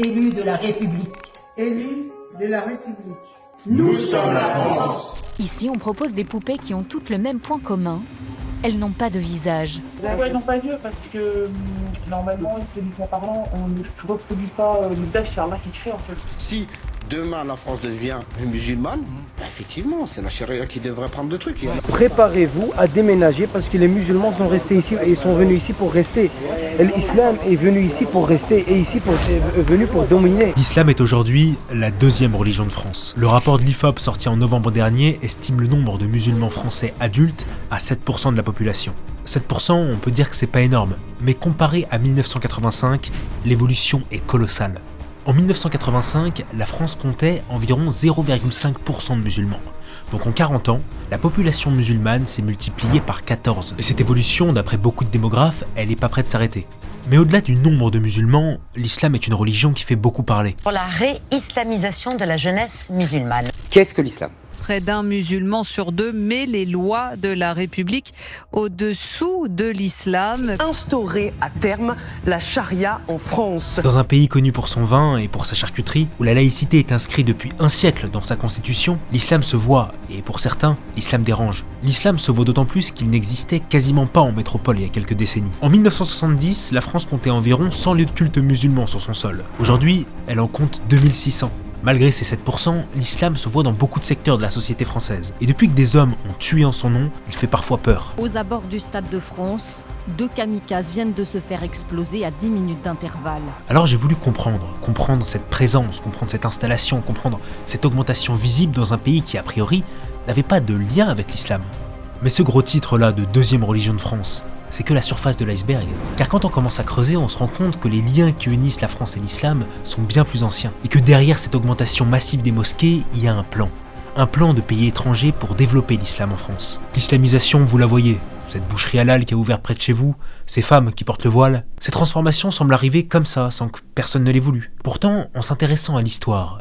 élus de la République. Élus de la République. Nous sommes la France. Ici, on propose des poupées qui ont toutes le même point commun. Elles n'ont pas de visage. Pourquoi elles n'ont pas d'yeux? Parce que normalement, islamiquement parlant, on ne reproduit pas le visage, c'est Allah qui crée en fait. Si demain la France devient musulmane, effectivement, c'est la charia qui devrait prendre le truc. Préparez-vous à déménager parce que les musulmans sont restés ici et sont venus ici pour rester. L'islam est venu ici pour rester et ici est venu pour dominer. L'islam est aujourd'hui la deuxième religion de France. Le rapport de l'IFOP sorti en novembre dernier estime le nombre de musulmans français adultes à 7% de la population. 7%, on peut dire que c'est pas énorme, mais comparé à 1985, l'évolution est colossale. En 1985, la France comptait environ 0,5% de musulmans. Donc en 40 ans, la population musulmane s'est multipliée par 14. Et cette évolution, d'après beaucoup de démographes, elle n'est pas près de s'arrêter. Mais au-delà du nombre de musulmans, l'islam est une religion qui fait beaucoup parler. Pour la réislamisation de la jeunesse musulmane. Qu'est-ce que l'islam ? Près d'un musulman sur deux met les lois de la République au-dessous de l'islam. Instaurer à terme la charia en France. Dans un pays connu pour son vin et pour sa charcuterie, où la laïcité est inscrite depuis un siècle dans sa constitution, l'islam se voit, et pour certains, l'islam dérange. L'islam se voit d'autant plus qu'il n'existait quasiment pas en métropole il y a quelques décennies. En 1970, la France comptait environ 100 lieux de culte musulmans sur son sol. Aujourd'hui, elle en compte 2600. Malgré ces 7%, l'islam se voit dans beaucoup de secteurs de la société française. Et depuis que des hommes ont tué en son nom, il fait parfois peur. Aux abords du Stade de France, 2 kamikazes viennent de se faire exploser à 10 minutes d'intervalle. Alors j'ai voulu comprendre cette présence, comprendre cette installation, comprendre cette augmentation visible dans un pays qui a priori n'avait pas de lien avec l'islam. Mais ce gros titre-là de deuxième religion de France, c'est que la surface de l'iceberg. Car quand on commence à creuser, on se rend compte que les liens qui unissent la France et l'islam sont bien plus anciens. Et que derrière cette augmentation massive des mosquées, il y a un plan. Un plan de pays étrangers pour développer l'islam en France. L'islamisation, vous la voyez, cette boucherie halal qui a ouvert près de chez vous, ces femmes qui portent le voile, ces transformations semblent arriver comme ça, sans que personne ne l'ait voulu. Pourtant, en s'intéressant à l'histoire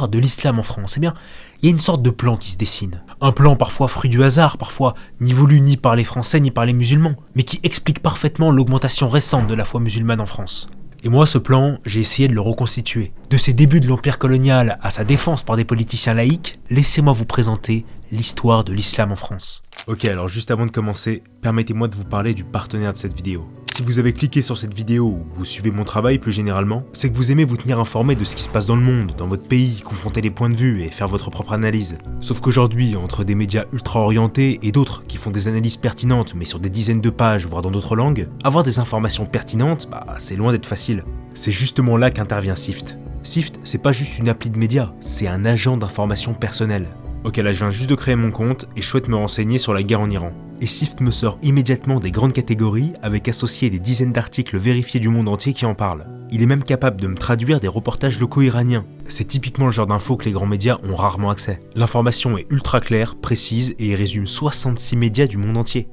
de l'islam en France, eh bien, il y a une sorte de plan qui se dessine. Un plan parfois fruit du hasard, parfois ni voulu ni par les Français ni par les musulmans, mais qui explique parfaitement l'augmentation récente de la foi musulmane en France. Et moi, ce plan, j'ai essayé de le reconstituer. De ses débuts de l'empire colonial à sa défense par des politiciens laïcs, laissez-moi vous présenter l'histoire de l'islam en France. Ok, alors juste avant de commencer, permettez-moi de vous parler du partenaire de cette vidéo. Si vous avez cliqué sur cette vidéo ou vous suivez mon travail plus généralement, c'est que vous aimez vous tenir informé de ce qui se passe dans le monde, dans votre pays, confronter les points de vue et faire votre propre analyse. Sauf qu'aujourd'hui, entre des médias ultra orientés et d'autres qui font des analyses pertinentes mais sur des dizaines de pages, voire dans d'autres langues, avoir des informations pertinentes, c'est loin d'être facile. C'est justement là qu'intervient Sift. Sift, c'est pas juste une appli de médias, c'est un agent d'information personnelle. Ok, là je viens juste de créer mon compte et je souhaite me renseigner sur la guerre en Iran. Et Sift me sort immédiatement des grandes catégories avec associés des dizaines d'articles vérifiés du monde entier qui en parlent. Il est même capable de me traduire des reportages locaux iraniens. C'est typiquement le genre d'infos que les grands médias ont rarement accès. L'information est ultra claire, précise et résume 66 médias du monde entier.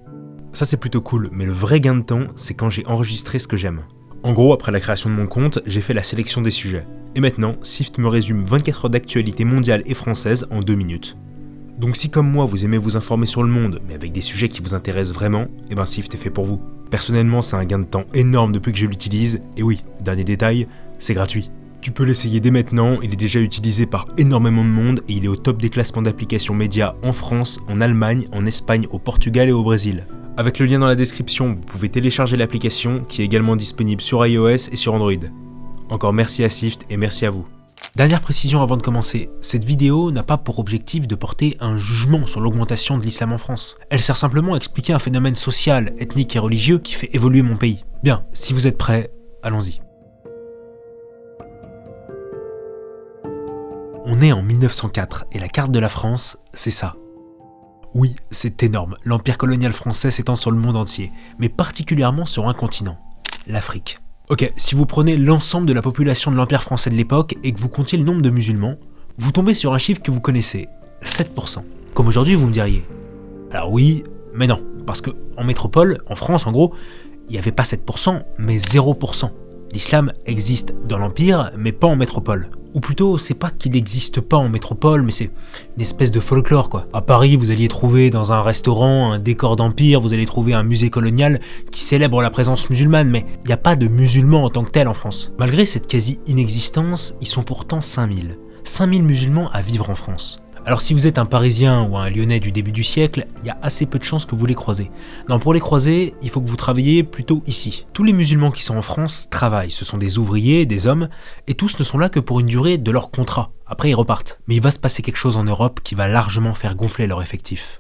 Ça c'est plutôt cool, mais le vrai gain de temps, c'est quand j'ai enregistré ce que j'aime. En gros, après la création de mon compte, j'ai fait la sélection des sujets. Et maintenant, Sift me résume 24 heures d'actualité mondiale et française en 2 minutes. Donc si comme moi vous aimez vous informer sur le monde, mais avec des sujets qui vous intéressent vraiment, Sift est fait pour vous. Personnellement, c'est un gain de temps énorme depuis que je l'utilise, et oui, dernier détail, c'est gratuit. Tu peux l'essayer dès maintenant, il est déjà utilisé par énormément de monde et il est au top des classements d'applications médias en France, en Allemagne, en Espagne, au Portugal et au Brésil. Avec le lien dans la description, vous pouvez télécharger l'application qui est également disponible sur iOS et sur Android. Encore merci à Sift et merci à vous. Dernière précision avant de commencer, cette vidéo n'a pas pour objectif de porter un jugement sur l'augmentation de l'islam en France. Elle sert simplement à expliquer un phénomène social, ethnique et religieux qui fait évoluer mon pays. Bien, si vous êtes prêts, allons-y. On est en 1904 et la carte de la France, c'est ça. Oui, c'est énorme, l'empire colonial français s'étend sur le monde entier, mais particulièrement sur un continent, l'Afrique. Ok, si vous prenez l'ensemble de la population de l'empire français de l'époque et que vous comptiez le nombre de musulmans, vous tombez sur un chiffre que vous connaissez, 7%. Comme aujourd'hui vous me diriez. Alors oui, mais non, parce que en métropole, en France en gros, il n'y avait pas 7%, mais 0%. L'islam existe dans l'empire, mais pas en métropole. Ou plutôt, c'est pas qu'il n'existe pas en métropole, mais c'est une espèce de folklore quoi. À Paris, vous alliez trouver dans un restaurant un décor d'empire, vous allez trouver un musée colonial qui célèbre la présence musulmane, mais il n'y a pas de musulmans en tant que tel en France. Malgré cette quasi-inexistence, ils sont pourtant 5000. 5000 musulmans à vivre en France. Alors si vous êtes un Parisien ou un Lyonnais du début du siècle, il y a assez peu de chances que vous les croisez. Non, pour les croiser, il faut que vous travailliez plutôt ici. Tous les musulmans qui sont en France travaillent, ce sont des ouvriers, des hommes, et tous ne sont là que pour une durée de leur contrat. Après ils repartent. Mais il va se passer quelque chose en Europe qui va largement faire gonfler leur effectif.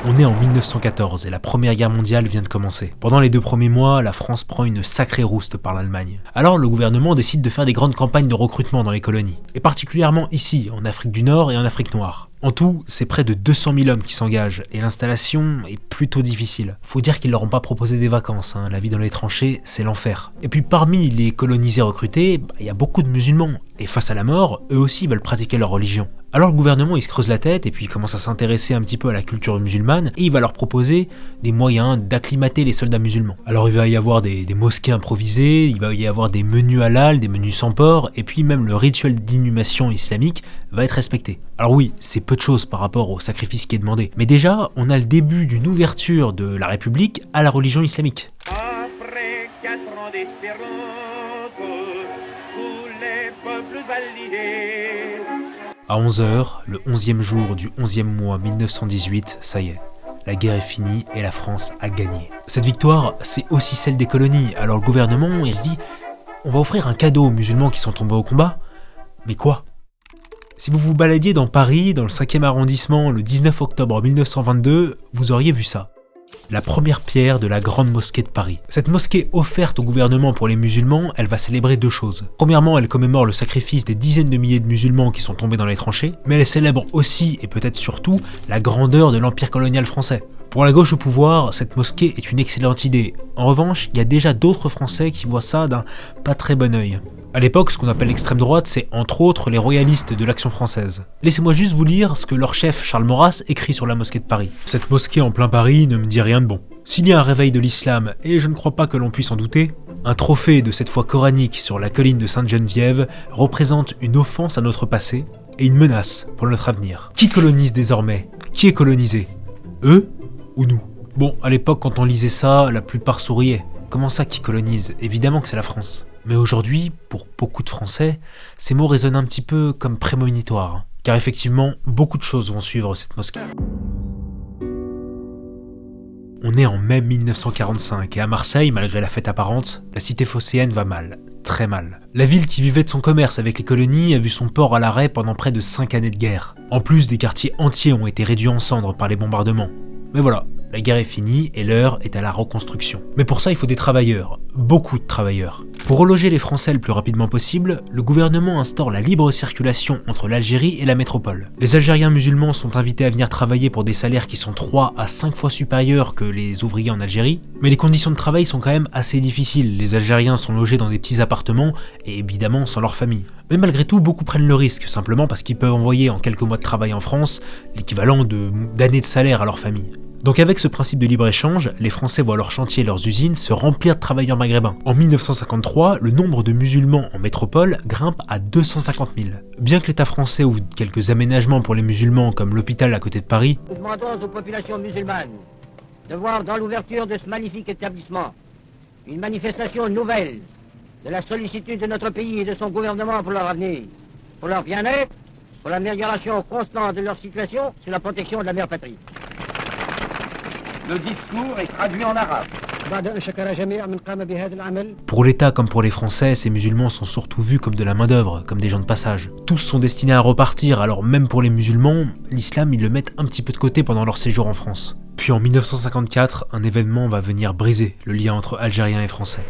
On est en 1914 et la Première Guerre mondiale vient de commencer. Pendant les 2 premiers mois, la France prend une sacrée rouste par l'Allemagne. Alors le gouvernement décide de faire des grandes campagnes de recrutement dans les colonies, et particulièrement ici, en Afrique du Nord et en Afrique noire. En tout, c'est près de 200 000 hommes qui s'engagent, et l'installation est plutôt difficile. Faut dire qu'ils leur ont pas proposé des vacances, hein. La vie dans les tranchées, c'est l'enfer. Et puis parmi les colonisés recrutés, il y a beaucoup de musulmans, et face à la mort, eux aussi veulent pratiquer leur religion. Alors le gouvernement il se creuse la tête et puis il commence à s'intéresser un petit peu à la culture musulmane et il va leur proposer des moyens d'acclimater les soldats musulmans. Alors il va y avoir des mosquées improvisées, il va y avoir des menus halal, des menus sans porc et puis même le rituel d'inhumation islamique va être respecté. Alors oui, c'est peu de choses par rapport au sacrifice qui est demandé, mais déjà on a le début d'une ouverture de la République à la religion islamique. Après 4 ans d'espérance, tous les peuples validés. À 11h, le 11e jour du 11e mois 1918, ça y est, la guerre est finie et la France a gagné. Cette victoire, c'est aussi celle des colonies, alors le gouvernement il se dit « on va offrir un cadeau aux musulmans qui sont tombés au combat ». Mais quoi ? Si vous vous baladiez dans Paris, dans le 5e arrondissement, le 19 octobre 1922, vous auriez vu ça. La première pierre de la grande mosquée de Paris. Cette mosquée offerte au gouvernement pour les musulmans, elle va célébrer 2 choses. Premièrement, elle commémore le sacrifice des dizaines de milliers de musulmans qui sont tombés dans les tranchées, mais elle célèbre aussi, et peut-être surtout, la grandeur de l'empire colonial français. Pour la gauche au pouvoir, cette mosquée est une excellente idée. En revanche, il y a déjà d'autres Français qui voient ça d'un pas très bon œil. À l'époque, ce qu'on appelle l'extrême droite, c'est entre autres les royalistes de l'Action française. Laissez-moi juste vous lire ce que leur chef Charles Maurras écrit sur la mosquée de Paris. Cette mosquée en plein Paris ne me dit rien de bon. S'il y a un réveil de l'islam, et je ne crois pas que l'on puisse en douter, un trophée de cette foi coranique sur la colline de Sainte-Geneviève représente une offense à notre passé et une menace pour notre avenir. Qui colonise désormais ? Qui est colonisé ? Eux ou nous ? Bon, à l'époque, quand on lisait ça, la plupart souriaient. Comment ça qui colonise ? Évidemment que c'est la France. Mais aujourd'hui, pour beaucoup de Français, ces mots résonnent un petit peu comme prémonitoires, car effectivement, beaucoup de choses vont suivre cette mosquée. On est en mai 1945 et à Marseille, malgré la fête apparente, la cité phocéenne va mal, très mal. La ville qui vivait de son commerce avec les colonies a vu son port à l'arrêt pendant près de 5 années de guerre. En plus, des quartiers entiers ont été réduits en cendres par les bombardements. Mais voilà, la guerre est finie et l'heure est à la reconstruction. Mais pour ça, il faut des travailleurs, beaucoup de travailleurs. Pour reloger les Français le plus rapidement possible, le gouvernement instaure la libre circulation entre l'Algérie et la métropole. Les Algériens musulmans sont invités à venir travailler pour des salaires qui sont 3 à 5 fois supérieurs que les ouvriers en Algérie, mais les conditions de travail sont quand même assez difficiles. Les Algériens sont logés dans des petits appartements et évidemment sans leur famille. Mais malgré tout, beaucoup prennent le risque, simplement parce qu'ils peuvent envoyer en quelques mois de travail en France l'équivalent d'années de salaire à leur famille. Donc avec ce principe de libre-échange, les Français voient leurs chantiers et leurs usines se remplir de travailleurs maghrébins. En 1953, le nombre de musulmans en métropole grimpe à 250 000. Bien que l'État français ouvre quelques aménagements pour les musulmans comme l'hôpital à côté de Paris, nous demandons aux populations musulmanes de voir dans l'ouverture de ce magnifique établissement une manifestation nouvelle de la sollicitude de notre pays et de son gouvernement pour leur avenir, pour leur bien-être, pour l'amélioration constante de leur situation, sur la protection de la mère patrie. Le discours est traduit en arabe. Pour l'État comme pour les Français, ces musulmans sont surtout vus comme de la main-d'œuvre, comme des gens de passage. Tous sont destinés à repartir, alors même pour les musulmans, l'islam ils le mettent un petit peu de côté pendant leur séjour en France. Puis en 1954, un événement va venir briser le lien entre Algériens et Français.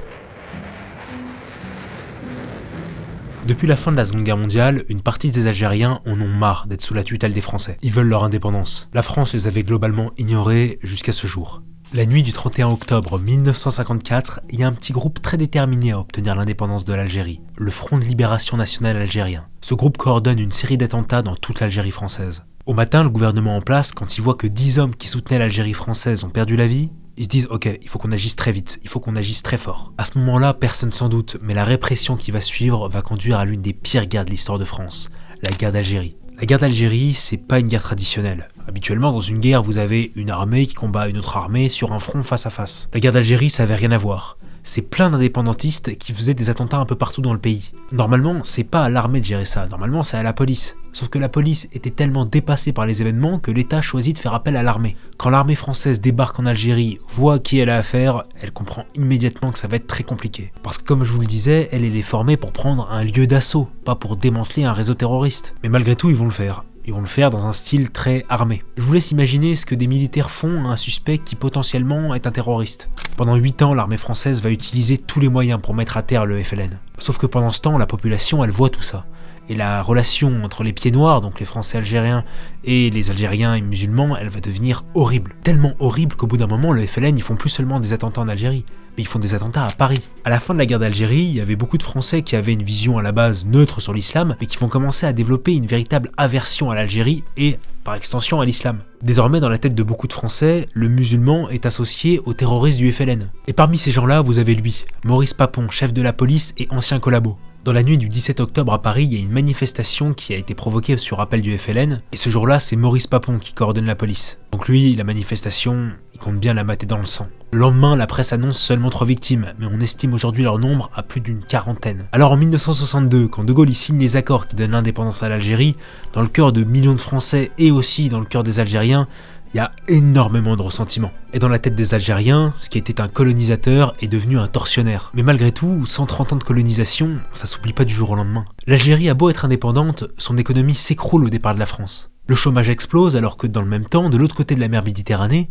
Depuis la fin de la Seconde Guerre mondiale, une partie des Algériens en ont marre d'être sous la tutelle des Français. Ils veulent leur indépendance. La France les avait globalement ignorés jusqu'à ce jour. La nuit du 31 octobre 1954, il y a un petit groupe très déterminé à obtenir l'indépendance de l'Algérie, le Front de Libération Nationale Algérien. Ce groupe coordonne une série d'attentats dans toute l'Algérie française. Au matin, le gouvernement en place, quand il voit que 10 hommes qui soutenaient l'Algérie française ont perdu la vie, Ils se disent ok, il faut qu'on agisse très vite, il faut qu'on agisse très fort. À ce moment-là, personne sans doute, mais la répression qui va suivre va conduire à l'une des pires guerres de l'histoire de France, la guerre d'Algérie. La guerre d'Algérie, c'est pas une guerre traditionnelle. Habituellement, dans une guerre, vous avez une armée qui combat une autre armée sur un front face à face. La guerre d'Algérie, ça avait rien à voir. C'est plein d'indépendantistes qui faisaient des attentats un peu partout dans le pays. Normalement, c'est pas à l'armée de gérer ça, normalement c'est à la police. Sauf que la police était tellement dépassée par les événements que l'État choisit de faire appel à l'armée. Quand l'armée française débarque en Algérie, voit qui elle a affaire, elle comprend immédiatement que ça va être très compliqué. Parce que comme je vous le disais, elle est formée pour prendre un lieu d'assaut, pas pour démanteler un réseau terroriste. Mais malgré tout, ils vont le faire. Ils vont le faire dans un style très armé. Je vous laisse imaginer ce que des militaires font à un suspect qui potentiellement est un terroriste. Pendant 8 ans, l'armée française va utiliser tous les moyens pour mettre à terre le FLN. Sauf que pendant ce temps, la population, elle voit tout ça. Et la relation entre les pieds noirs, donc les Français algériens, et les Algériens et musulmans, elle va devenir horrible. Tellement horrible qu'au bout d'un moment, le FLN, ils font plus seulement des attentats en Algérie, mais ils font des attentats à Paris. À la fin de la guerre d'Algérie, il y avait beaucoup de Français qui avaient une vision à la base neutre sur l'islam, mais qui vont commencer à développer une véritable aversion à l'Algérie et, par extension, à l'islam. Désormais, dans la tête de beaucoup de Français, le musulman est associé aux terroristes du FLN. Et parmi ces gens-là, vous avez lui, Maurice Papon, chef de la police et ancien collabo. Dans la nuit du 17 octobre à Paris, il y a une manifestation qui a été provoquée sur appel du FLN, et ce jour-là, c'est Maurice Papon qui coordonne la police. Donc lui, la manifestation, il compte bien la mater dans le sang. Le lendemain, la presse annonce seulement 3 victimes, mais on estime aujourd'hui leur nombre à plus d'une quarantaine. Alors en 1962, quand De Gaulle y signe les accords qui donnent l'indépendance à l'Algérie, dans le cœur de millions de Français et aussi dans le cœur des Algériens, il y a énormément de ressentiment. Et dans la tête des Algériens, ce qui était un colonisateur est devenu un tortionnaire. Mais malgré tout, 130 ans de colonisation, ça s'oublie pas du jour au lendemain. L'Algérie a beau être indépendante, son économie s'écroule au départ de la France. Le chômage explose alors que dans le même temps, de l'autre côté de la mer Méditerranée,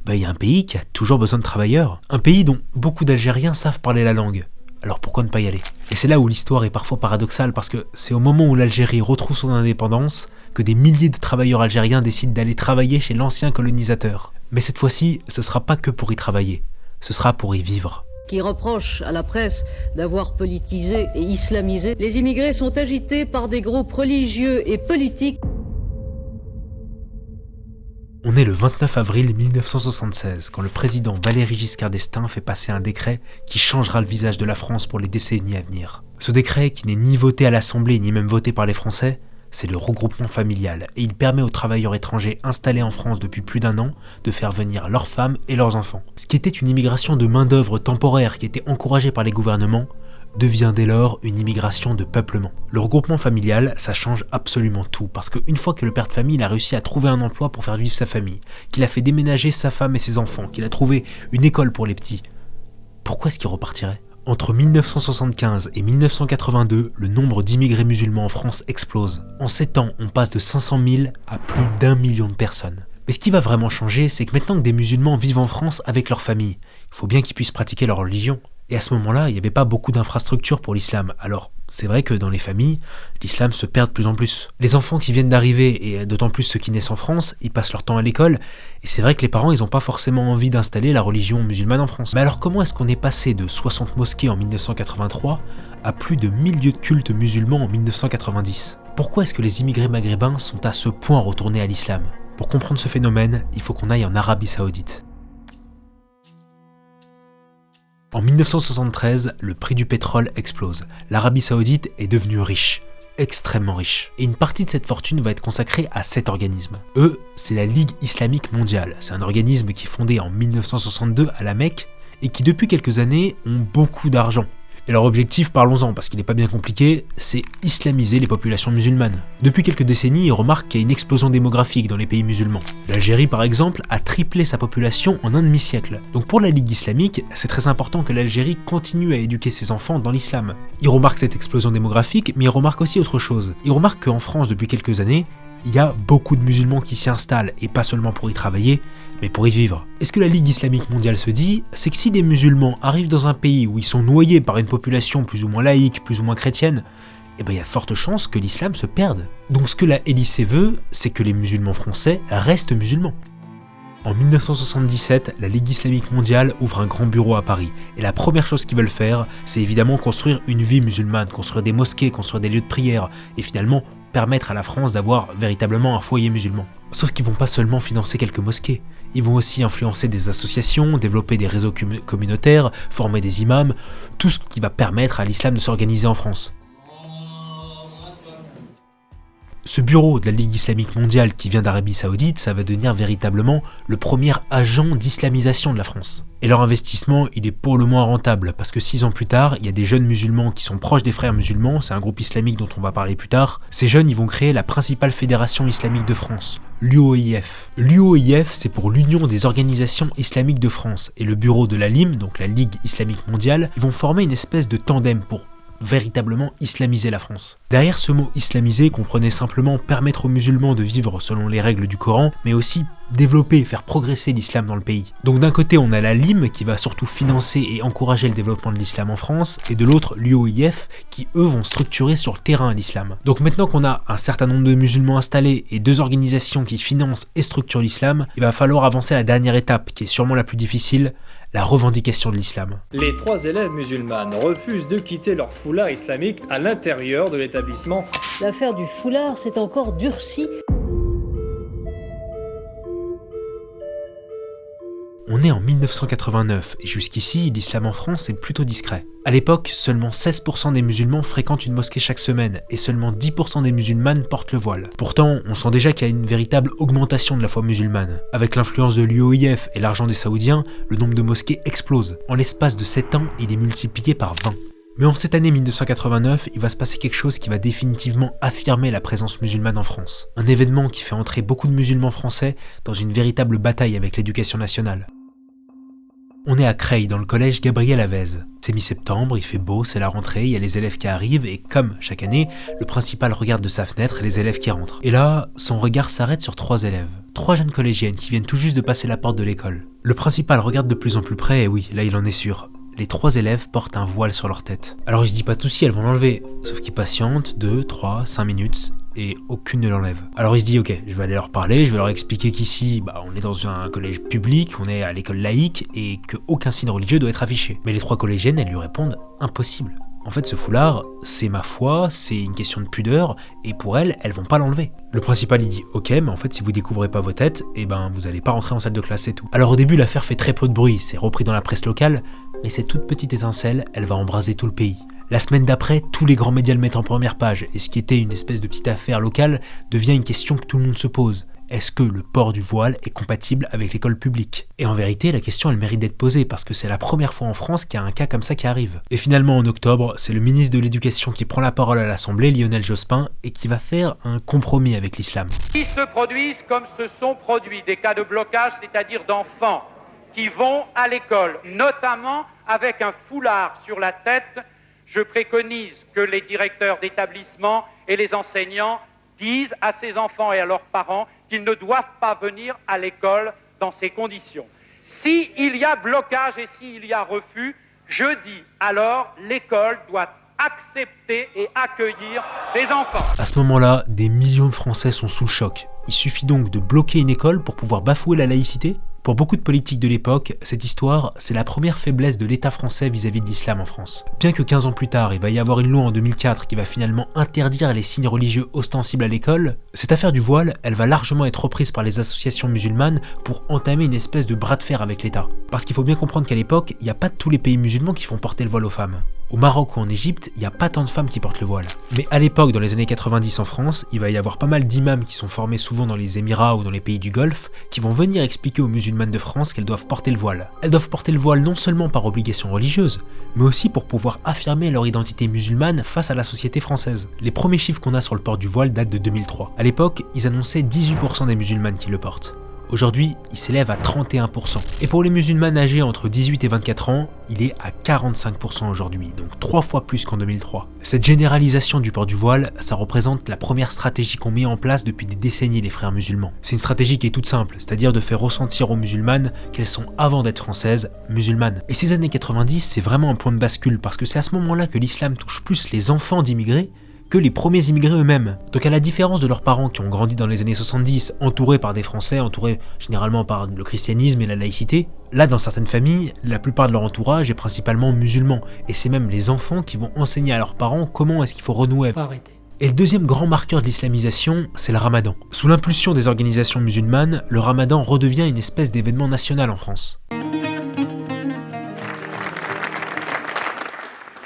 il y a un pays qui a toujours besoin de travailleurs. Un pays dont beaucoup d'Algériens savent parler la langue. Alors pourquoi ne pas y aller? Et c'est là où l'histoire est parfois paradoxale, parce que c'est au moment où l'Algérie retrouve son indépendance que des milliers de travailleurs algériens décident d'aller travailler chez l'ancien colonisateur. Mais cette fois-ci, ce sera pas que pour y travailler, ce sera pour y vivre. Qui reproche à la presse d'avoir politisé et islamisé, les immigrés sont agités par des groupes religieux et politiques. On est le 29 avril 1976, quand le président Valéry Giscard d'Estaing fait passer un décret qui changera le visage de la France pour les décennies à venir. Ce décret, qui n'est ni voté à l'Assemblée ni même voté par les Français, c'est le regroupement familial, et il permet aux travailleurs étrangers installés en France depuis plus d'1 an de faire venir leurs femmes et leurs enfants. Ce qui était une immigration de main-d'œuvre temporaire qui était encouragée par les gouvernements, devient dès lors une immigration de peuplement. Le regroupement familial, ça change absolument tout, parce qu'une fois que le père de famille a réussi à trouver un emploi pour faire vivre sa famille, qu'il a fait déménager sa femme et ses enfants, qu'il a trouvé une école pour les petits, pourquoi est-ce qu'il repartirait ? Entre 1975 et 1982, le nombre d'immigrés musulmans en France explose. En 7 ans, on passe de 500 000 à plus d'1 million de personnes. Mais ce qui va vraiment changer, c'est que maintenant que des musulmans vivent en France avec leur famille, il faut bien qu'ils puissent pratiquer leur religion. Et à ce moment-là, il n'y avait pas beaucoup d'infrastructures pour l'islam. Alors, c'est vrai que dans les familles, l'islam se perd de plus en plus. Les enfants qui viennent d'arriver, et d'autant plus ceux qui naissent en France, ils passent leur temps à l'école, et c'est vrai que les parents, ils n'ont pas forcément envie d'installer la religion musulmane en France. Mais alors comment est-ce qu'on est passé de 60 mosquées en 1983 à plus de 1000 lieux de culte musulmans en 1990 ? Pourquoi est-ce que les immigrés maghrébins sont à ce point retournés à l'islam ? Pour comprendre ce phénomène, il faut qu'on aille en Arabie Saoudite. En 1973, le prix du pétrole explose. L'Arabie Saoudite est devenue riche, extrêmement riche. Et une partie de cette fortune va être consacrée à cet organisme. Eux, c'est la Ligue islamique mondiale. C'est un organisme qui est fondé en 1962 à la Mecque et qui depuis quelques années ont beaucoup d'argent. Et leur objectif, parlons-en, parce qu'il n'est pas bien compliqué, c'est islamiser les populations musulmanes. Depuis quelques décennies, ils remarquent qu'il y a une explosion démographique dans les pays musulmans. L'Algérie, par exemple, a triplé sa population en un demi-siècle. Donc pour la Ligue islamique, c'est très important que l'Algérie continue à éduquer ses enfants dans l'islam. Ils remarquent cette explosion démographique, mais ils remarquent aussi autre chose. Ils remarquent qu'en France, depuis quelques années, il y a beaucoup de musulmans qui s'y installent, et pas seulement pour y travailler, mais pour y vivre. Et ce que la Ligue islamique mondiale se dit, c'est que si des musulmans arrivent dans un pays où ils sont noyés par une population plus ou moins laïque, plus ou moins chrétienne, il y a forte chance que l'islam se perde. Donc ce que la LIC veut, c'est que les musulmans français restent musulmans. En 1977, la Ligue islamique mondiale ouvre un grand bureau à Paris. Et la première chose qu'ils veulent faire, c'est évidemment construire une vie musulmane, construire des mosquées, construire des lieux de prière, et finalement permettre à la France d'avoir véritablement un foyer musulman. Sauf qu'ils vont pas seulement financer quelques mosquées, ils vont aussi influencer des associations, développer des réseaux communautaires, former des imams, tout ce qui va permettre à l'islam de s'organiser en France. Ce bureau de la Ligue islamique mondiale qui vient d'Arabie Saoudite, ça va devenir véritablement le premier agent d'islamisation de la France. Et leur investissement, il est pour le moins rentable, parce que 6 ans plus tard, il y a des jeunes musulmans qui sont proches des frères musulmans, c'est un groupe islamique dont on va parler plus tard. Ces jeunes, ils vont créer la principale fédération islamique de France, l'UOIF. L'UOIF, c'est pour l'Union des organisations islamiques de France, et le bureau de la LIM, donc la Ligue islamique mondiale, ils vont former une espèce de tandem pour véritablement islamiser la France. Derrière ce mot islamiser comprenait simplement permettre aux musulmans de vivre selon les règles du Coran, mais aussi développer, faire progresser l'islam dans le pays. Donc d'un côté on a la LIM qui va surtout financer et encourager le développement de l'islam en France, et de l'autre l'UOIF qui eux vont structurer sur le terrain l'islam. Donc maintenant qu'on a un certain nombre de musulmans installés et 2 organisations qui financent et structurent l'islam, il va falloir avancer à la dernière étape qui est sûrement la plus difficile, la revendication de l'islam. Les 3 élèves musulmanes refusent de quitter leur foulard islamique à l'intérieur de l'établissement. L'affaire du foulard s'est encore durcie. On est en 1989 et jusqu'ici, l'islam en France est plutôt discret. À l'époque, seulement 16% des musulmans fréquentent une mosquée chaque semaine et seulement 10% des musulmanes portent le voile. Pourtant, on sent déjà qu'il y a une véritable augmentation de la foi musulmane. Avec l'influence de l'UOIF et l'argent des Saoudiens, le nombre de mosquées explose. En l'espace de 7 ans, il est multiplié par 20. Mais en cette année 1989, il va se passer quelque chose qui va définitivement affirmer la présence musulmane en France. Un événement qui fait entrer beaucoup de musulmans français dans une véritable bataille avec l'éducation nationale. On est à Creil, dans le collège Gabriel Avez. C'est mi-septembre, il fait beau, c'est la rentrée, il y a les élèves qui arrivent et comme chaque année, le principal regarde de sa fenêtre les élèves qui rentrent. Et là, son regard s'arrête sur 3 élèves. 3 jeunes collégiennes qui viennent tout juste de passer la porte de l'école. Le principal regarde de plus en plus près et oui, là il en est sûr. Les 3 élèves portent un voile sur leur tête. Alors il se dit pas de soucis, elles vont l'enlever. Sauf qu'ils patientent 2, 3, 5 minutes et aucune ne l'enlève. Alors il se dit ok, je vais aller leur parler, je vais leur expliquer qu'ici, on est dans un collège public, on est à l'école laïque et qu'aucun signe religieux doit être affiché. Mais les 3 collégiennes, elles lui répondent impossible. En fait, ce foulard, c'est ma foi, c'est une question de pudeur, et pour elles vont pas l'enlever. Le principal, il dit « Ok, mais en fait, si vous découvrez pas vos têtes, vous allez pas rentrer en salle de classe et tout. » Alors au début, l'affaire fait très peu de bruit, c'est repris dans la presse locale, mais cette toute petite étincelle, elle va embraser tout le pays. La semaine d'après, tous les grands médias le mettent en première page, et ce qui était une espèce de petite affaire locale devient une question que tout le monde se pose. Est-ce que le port du voile est compatible avec l'école publique? Et en vérité, la question elle mérite d'être posée parce que c'est la première fois en France qu'il y a un cas comme ça qui arrive. Et finalement en octobre, c'est le ministre de l'Éducation qui prend la parole à l'Assemblée, Lionel Jospin, et qui va faire un compromis avec l'islam. Qui se produisent comme se sont produits des cas de blocage, c'est-à-dire d'enfants qui vont à l'école, notamment avec un foulard sur la tête, je préconise que les directeurs d'établissement et les enseignants disent à ces enfants et à leurs parents qu'ils ne doivent pas venir à l'école dans ces conditions. S'il y a blocage et s'il y a refus, je dis alors l'école doit accepter et accueillir ces enfants. À ce moment-là, des millions de Français sont sous le choc. Il suffit donc de bloquer une école pour pouvoir bafouer la laïcité? Pour beaucoup de politiques de l'époque, cette histoire, c'est la première faiblesse de l'État français vis-à-vis de l'islam en France. Bien que 15 ans plus tard, il va y avoir une loi en 2004 qui va finalement interdire les signes religieux ostensibles à l'école, cette affaire du voile, elle va largement être reprise par les associations musulmanes pour entamer une espèce de bras de fer avec l'État. Parce qu'il faut bien comprendre qu'à l'époque, il n'y a pas tous les pays musulmans qui font porter le voile aux femmes. Au Maroc ou en Égypte, il n'y a pas tant de femmes qui portent le voile. Mais à l'époque, dans les années 90 en France, il va y avoir pas mal d'imams qui sont formés souvent dans les Émirats ou dans les pays du Golfe, qui vont venir expliquer aux musulmanes de France qu'elles doivent porter le voile. Elles doivent porter le voile non seulement par obligation religieuse, mais aussi pour pouvoir affirmer leur identité musulmane face à la société française. Les premiers chiffres qu'on a sur le port du voile datent de 2003. À l'époque, ils annonçaient 18% des musulmanes qui le portent. Aujourd'hui, il s'élève à 31%. Et pour les musulmanes âgés entre 18 et 24 ans, il est à 45% aujourd'hui, donc 3 fois plus qu'en 2003. Cette généralisation du port du voile, ça représente la première stratégie qu'on met en place depuis des décennies les frères musulmans. C'est une stratégie qui est toute simple, c'est-à-dire de faire ressentir aux musulmanes qu'elles sont, avant d'être françaises, musulmanes. Et ces années 90, c'est vraiment un point de bascule, parce que c'est à ce moment-là que l'islam touche plus les enfants d'immigrés que les premiers immigrés eux-mêmes. Donc à la différence de leurs parents qui ont grandi dans les années 70, entourés par des Français, entourés généralement par le christianisme et la laïcité, là dans certaines familles, la plupart de leur entourage est principalement musulman, et c'est même les enfants qui vont enseigner à leurs parents comment est-ce qu'il faut renouer. Et le deuxième grand marqueur de l'islamisation, c'est le ramadan. Sous l'impulsion des organisations musulmanes, le ramadan redevient une espèce d'événement national en France.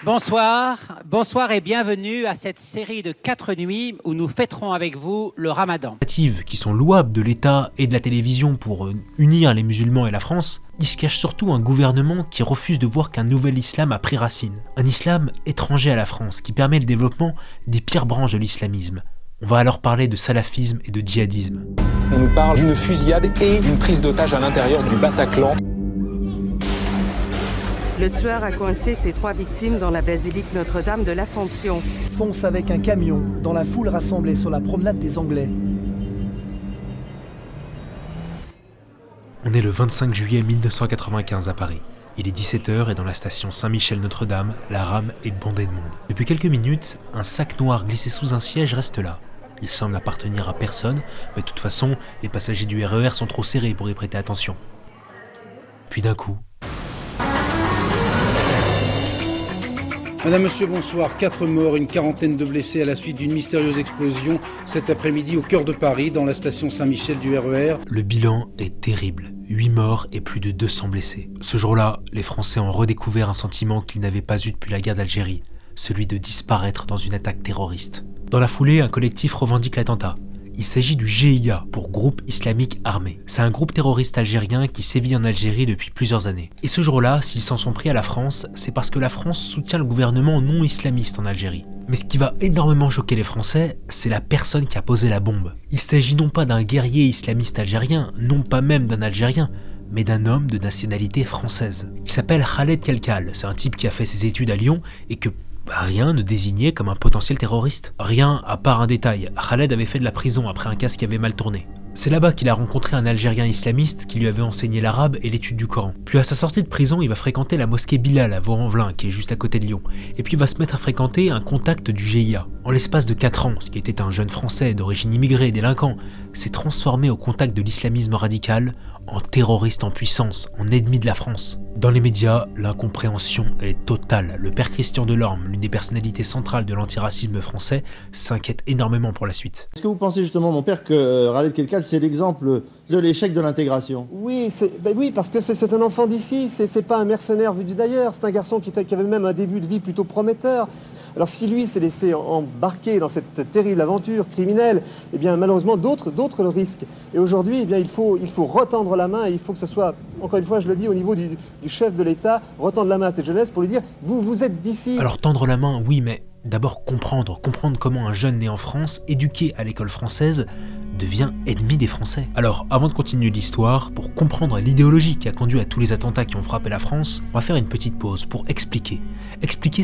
Bonsoir et bienvenue à cette série de 4 nuits où nous fêterons avec vous le Ramadan. Qui sont louables de l'État et de la télévision pour unir les musulmans et la France, il se cache surtout un gouvernement qui refuse de voir qu'un nouvel islam a pris racine. Un islam étranger à la France qui permet le développement des pires branches de l'islamisme. On va alors parler de salafisme et de djihadisme. On nous parle d'une fusillade et d'une prise d'otage à l'intérieur du Bataclan. Le tueur a coincé ses 3 victimes dans la basilique Notre-Dame de l'Assomption. Fonce avec un camion dans la foule rassemblée sur la promenade des Anglais. On est le 25 juillet 1995 à Paris. Il est 17h et dans la station Saint-Michel-Notre-Dame, la rame est bondée de monde. Depuis quelques minutes, un sac noir glissé sous un siège reste là. Il semble appartenir à personne, mais de toute façon, les passagers du RER sont trop serrés pour y prêter attention. Puis d'un coup... Madame, monsieur, bonsoir. 4 morts, une quarantaine de blessés à la suite d'une mystérieuse explosion cet après-midi au cœur de Paris, dans la station Saint-Michel du RER. Le bilan est terrible. 8 morts et plus de 200 blessés. Ce jour-là, les Français ont redécouvert un sentiment qu'ils n'avaient pas eu depuis la guerre d'Algérie, celui de disparaître dans une attaque terroriste. Dans la foulée, un collectif revendique l'attentat. Il s'agit du GIA, pour Groupe Islamique Armé. C'est un groupe terroriste algérien qui sévit en Algérie depuis plusieurs années. Et ce jour-là, s'ils s'en sont pris à la France, c'est parce que la France soutient le gouvernement non islamiste en Algérie. Mais ce qui va énormément choquer les Français, c'est la personne qui a posé la bombe. Il s'agit non pas d'un guerrier islamiste algérien, non pas même d'un Algérien, mais d'un homme de nationalité française. Il s'appelle Khaled Kelkal, c'est un type qui a fait ses études à Lyon et que rien ne désignait comme un potentiel terroriste. Rien à part un détail, Khaled avait fait de la prison après un cas qui avait mal tourné. C'est là-bas qu'il a rencontré un Algérien islamiste qui lui avait enseigné l'arabe et l'étude du Coran. Puis à sa sortie de prison, il va fréquenter la mosquée Bilal à Vaux-en-Velin, qui est juste à côté de Lyon. Et puis il va se mettre à fréquenter un contact du GIA. En l'espace de 4 ans, ce qui était un jeune Français d'origine immigrée, délinquant, s'est transformé au contact de l'islamisme radical en terroriste en puissance, en ennemi de la France. Dans les médias, l'incompréhension est totale. Le père Christian Delorme, l'une des personnalités centrales de l'antiracisme français, s'inquiète énormément pour la suite. Est-ce que vous pensez justement, mon père, que Khaled Kelkal, c'est l'exemple de l'échec de l'intégration? Oui, oui, parce que c'est un enfant d'ici, c'est pas un mercenaire venu d'ailleurs, c'est un garçon qui avait même un début de vie plutôt prometteur. Alors si lui s'est laissé embarquer dans cette terrible aventure criminelle, eh bien malheureusement d'autres le risquent. Et aujourd'hui, eh bien il faut retendre la main, et il faut que ce soit, encore une fois je le dis, au niveau du chef de l'État, retendre la main à cette jeunesse pour lui dire « vous êtes d'ici ». Alors tendre la main, oui, mais d'abord comprendre comment un jeune né en France, éduqué à l'école française, devient ennemi des Français. Alors, avant de continuer l'histoire, pour comprendre l'idéologie qui a conduit à tous les attentats qui ont frappé la France, on va faire une petite pause pour expliquer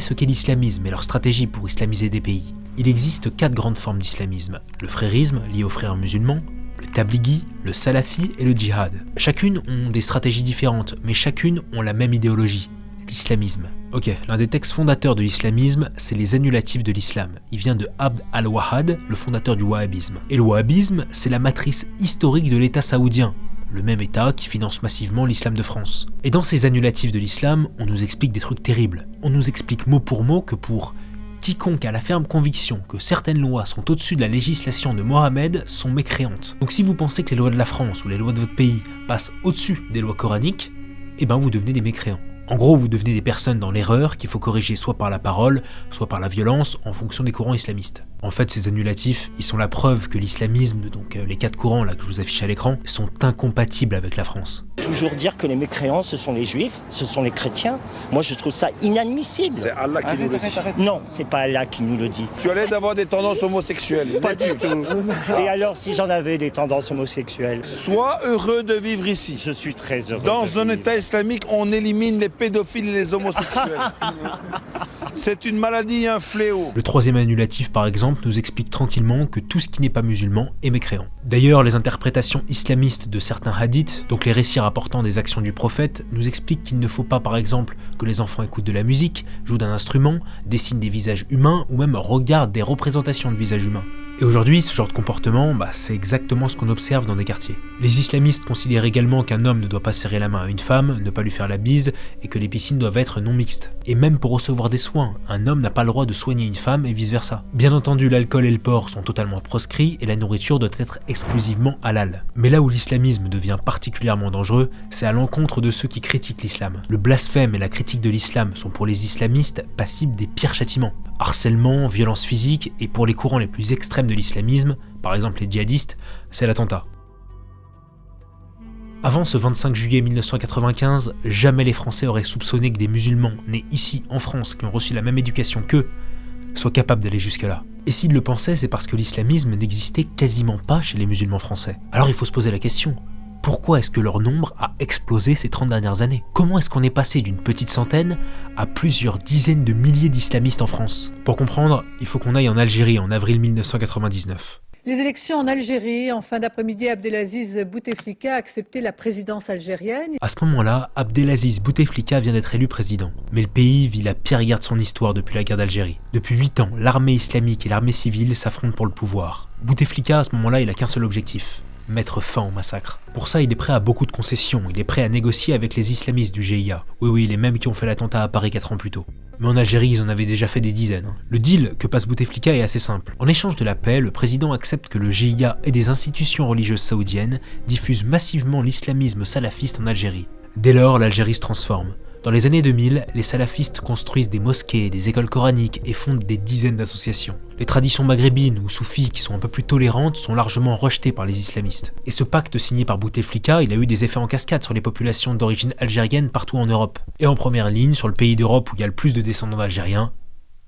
ce qu'est l'islamisme et leur stratégie pour islamiser des pays. Il existe 4 grandes formes d'islamisme. Le frérisme, lié aux frères musulmans, le tablighi, le salafi et le djihad. Chacune ont des stratégies différentes, mais chacune ont la même idéologie, l'islamisme. Ok, l'un des textes fondateurs de l'islamisme, c'est les annulatifs de l'islam. Il vient de Abd al-Wahhad, le fondateur du wahhabisme. Et le wahhabisme, c'est la matrice historique de l'État saoudien, le même État qui finance massivement l'islam de France. Et dans ces annulatifs de l'islam, on nous explique des trucs terribles. On nous explique mot pour mot que pour quiconque a la ferme conviction que certaines lois sont au-dessus de la législation de Mohammed sont mécréantes. Donc si vous pensez que les lois de la France ou les lois de votre pays passent au-dessus des lois coraniques, eh ben vous devenez des mécréants. En gros, vous devenez des personnes dans l'erreur qu'il faut corriger soit par la parole, soit par la violence, en fonction des courants islamistes. En fait, ces annulatifs, ils sont la preuve que l'islamisme, donc les 4 courants là que je vous affiche à l'écran, sont incompatibles avec la France. Toujours dire que les mécréants, ce sont les juifs, ce sont les chrétiens, moi je trouve ça inadmissible. C'est Allah qui nous le dit. Non, c'est pas Allah qui nous le dit. Tu allais d'avoir des tendances homosexuelles. Pas du tout. Et alors, si j'en avais des tendances homosexuelles? Sois heureux de vivre ici. Je suis très heureux. Dans un État islamique, on élimine les pédophiles et les homosexuels. C'est une maladie et un fléau. Le 3e annulatif, par exemple, nous explique tranquillement que tout ce qui n'est pas musulman est mécréant. D'ailleurs, les interprétations islamistes de certains hadiths, donc les récits rapportant des actions du prophète, nous expliquent qu'il ne faut pas, par exemple, que les enfants écoutent de la musique, jouent d'un instrument, dessinent des visages humains ou même regardent des représentations de visages humains. Et aujourd'hui, ce genre de comportement, c'est exactement ce qu'on observe dans des quartiers. Les islamistes considèrent également qu'un homme ne doit pas serrer la main à une femme, ne pas lui faire la bise, et que les piscines doivent être non mixtes. Et même pour recevoir des soins, un homme n'a pas le droit de soigner une femme et vice-versa. Bien entendu, l'alcool et le porc sont totalement proscrits et la nourriture doit être exclusivement halal. Mais là où l'islamisme devient particulièrement dangereux, c'est à l'encontre de ceux qui critiquent l'islam. Le blasphème et la critique de l'islam sont pour les islamistes passibles des pires châtiments. Harcèlement, violence physique, et pour les courants les plus extrêmes de l'islamisme, par exemple les djihadistes, c'est l'attentat. Avant ce 25 juillet 1995, jamais les Français auraient soupçonné que des musulmans nés ici en France qui ont reçu la même éducation qu'eux soient capables d'aller jusque-là. Et s'ils le pensaient, c'est parce que l'islamisme n'existait quasiment pas chez les musulmans français. Alors il faut se poser la question. Pourquoi est-ce que leur nombre a explosé ces 30 dernières années? Comment est-ce qu'on est passé d'une petite centaine à plusieurs dizaines de milliers d'islamistes en France? Pour comprendre, il faut qu'on aille en Algérie en avril 1999. Les élections en Algérie, en fin d'après-midi, Abdelaziz Bouteflika a accepté la présidence algérienne. À ce moment-là, Abdelaziz Bouteflika vient d'être élu président. Mais le pays vit la pire guerre de son histoire depuis la guerre d'Algérie. Depuis 8 ans, l'armée islamique et l'armée civile s'affrontent pour le pouvoir. Bouteflika, à ce moment-là, il a qu'un seul objectif: mettre fin au massacre. Pour ça, il est prêt à beaucoup de concessions, il est prêt à négocier avec les islamistes du GIA. Oui, les mêmes qui ont fait l'attentat à Paris 4 ans plus tôt. Mais en Algérie, ils en avaient déjà fait des dizaines. Le deal que passe Bouteflika est assez simple. En échange de la paix, le président accepte que le GIA et des institutions religieuses saoudiennes diffusent massivement l'islamisme salafiste en Algérie. Dès lors, l'Algérie se transforme. Dans les années 2000, les salafistes construisent des mosquées, des écoles coraniques et fondent des dizaines d'associations. Les traditions maghrébines ou soufis qui sont un peu plus tolérantes sont largement rejetées par les islamistes. Et ce pacte signé par Bouteflika, il a eu des effets en cascade sur les populations d'origine algérienne partout en Europe. Et en première ligne, sur le pays d'Europe où il y a le plus de descendants d'Algériens,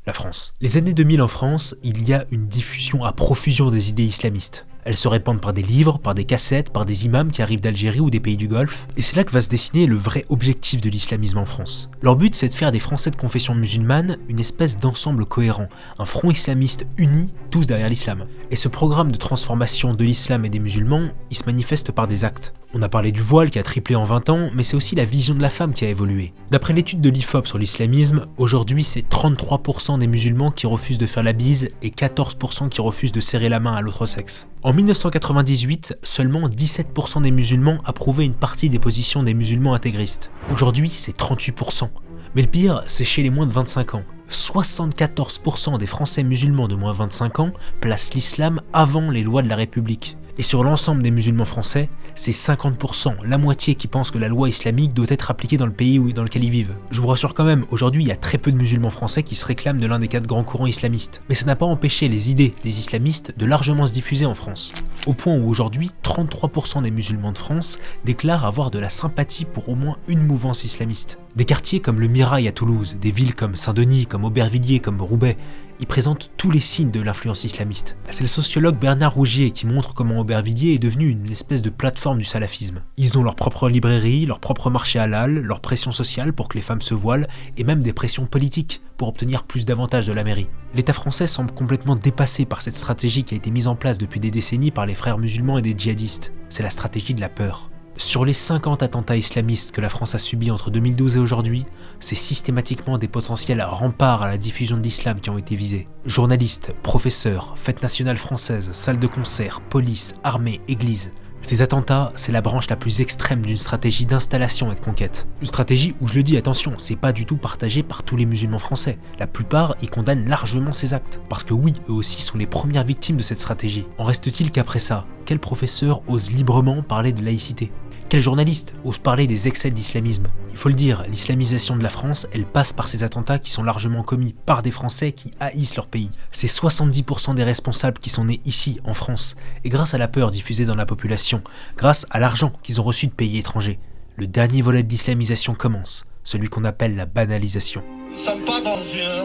la France. Les années 2000 en France, il y a une diffusion à profusion des idées islamistes. Elles se répandent par des livres, par des cassettes, par des imams qui arrivent d'Algérie ou des pays du Golfe. Et c'est là que va se dessiner le vrai objectif de l'islamisme en France. Leur but, c'est de faire des Français de confession musulmane une espèce d'ensemble cohérent, un front islamiste uni, tous derrière l'islam. Et ce programme de transformation de l'islam et des musulmans, il se manifeste par des actes. On a parlé du voile qui a triplé en 20 ans, mais c'est aussi la vision de la femme qui a évolué. D'après l'étude de l'IFOP sur l'islamisme, aujourd'hui c'est 33% des musulmans qui refusent de faire la bise et 14% qui refusent de serrer la main à l'autre sexe. En 1998, seulement 17% des musulmans approuvaient une partie des positions des musulmans intégristes. Aujourd'hui, c'est 38%. Mais le pire, c'est chez les moins de 25 ans. 74% des Français musulmans de moins de 25 ans placent l'islam avant les lois de la République. Et sur l'ensemble des musulmans français, c'est 50%, la moitié qui pensent que la loi islamique doit être appliquée dans le pays dans lequel ils vivent. Je vous rassure quand même, aujourd'hui il y a très peu de musulmans français qui se réclament de l'un des 4 grands courants islamistes. Mais ça n'a pas empêché les idées des islamistes de largement se diffuser en France. Au point où aujourd'hui, 33% des musulmans de France déclarent avoir de la sympathie pour au moins une mouvance islamiste. Des quartiers comme le Mirail à Toulouse, des villes comme Saint-Denis, comme Aubervilliers, comme Roubaix, ils présentent tous les signes de l'influence islamiste. C'est le sociologue Bernard Rougier qui montre comment Aubervilliers est devenu une espèce de plateforme du salafisme. Ils ont leur propre librairie, leur propre marché halal, leur pression sociale pour que les femmes se voilent, et même des pressions politiques pour obtenir plus d'avantages de la mairie. L'État français semble complètement dépassé par cette stratégie qui a été mise en place depuis des décennies par les frères musulmans et des djihadistes. C'est la stratégie de la peur. Sur les 50 attentats islamistes que la France a subis entre 2012 et aujourd'hui, c'est systématiquement des potentiels remparts à la diffusion de l'islam qui ont été visés. Journalistes, professeurs, fêtes nationales françaises, salles de concert, police, armée, église. Ces attentats, c'est la branche la plus extrême d'une stratégie d'installation et de conquête. Une stratégie où, je le dis, attention, c'est pas du tout partagé par tous les musulmans français. La plupart y condamnent largement ces actes. Parce que oui, eux aussi sont les premières victimes de cette stratégie. En reste-t-il qu'après ça, quel professeur ose librement parler de laïcité ? Quel journaliste ose parler des excès de l'islamisme? Il faut le dire, l'islamisation de la France, elle passe par ces attentats qui sont largement commis par des Français qui haïssent leur pays. C'est 70% des responsables qui sont nés ici, en France, et grâce à la peur diffusée dans la population, grâce à l'argent qu'ils ont reçu de pays étrangers. Le dernier volet de l'islamisation commence, celui qu'on appelle la banalisation. Nous ne sommes pas dans